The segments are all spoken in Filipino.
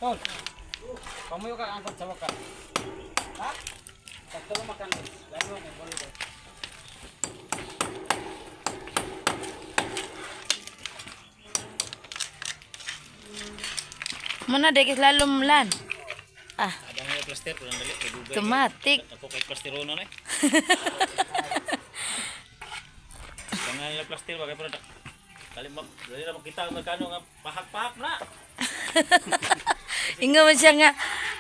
Tol. Pamuyo ka angkot sa waka. Ha? Pagtulong makan. Lalo ni boleh deh. Mana dek selalu melan. Ah, Ada nga plaster kurang dali kay dugay. kematik. Ako kay plasterono na. Tangan la plaster bagay produk. Kalimbak, dali na makita ang magkano nga pahak-pahak na. Ingat mo siya nga.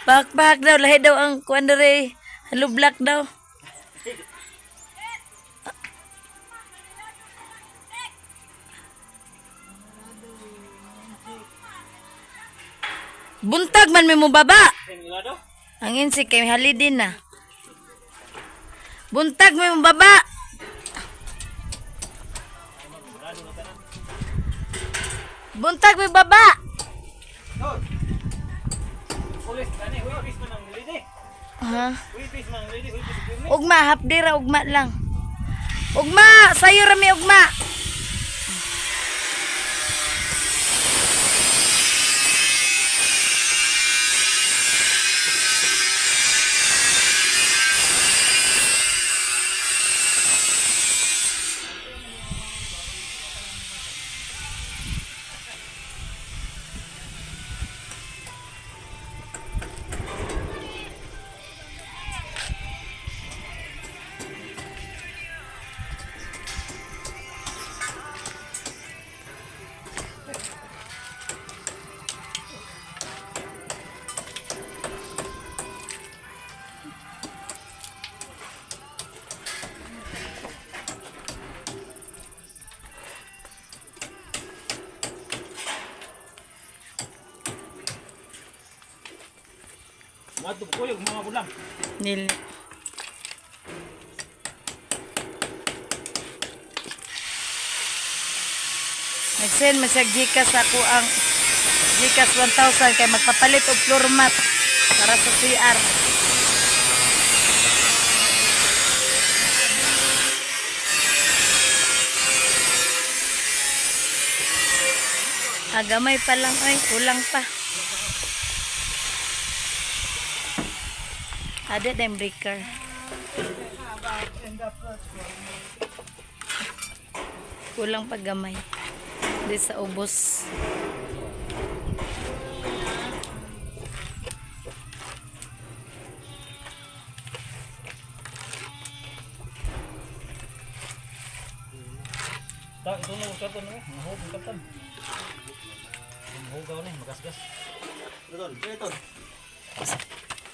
Bahak-bahak daw. Lahi daw ang kuwan dere. Lublak daw. Buntag man may mo baba. Nila do. Ang insik kay halidin na. Buntag may mo baba. Buntag may baba. Tol. Pulis ani, huy pis man ang lidi. Ha? Huy pis man ang lidi, huy pis pirmi. Ugma, hapdira, ugma lang. Ugma, sayo rami ugma. Wato ko yung mga bulam. Nil. Nag-send mo sa Gcash ako ang Gcash 1,000 kay magpapalit og floor mat para sa CR. Gamay pa lang ay, kulang pa. Ada dem breaker. Kulang pa gamay. Di sa ubos. Ta ito na usap ko no. Mahog ang kaptan. Mahugaw ni magasgas. Betul, betul.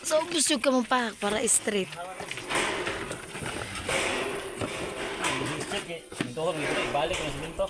So ubos yung kamapahak para straight. Check eh. Ito ko ibalik na sa binto.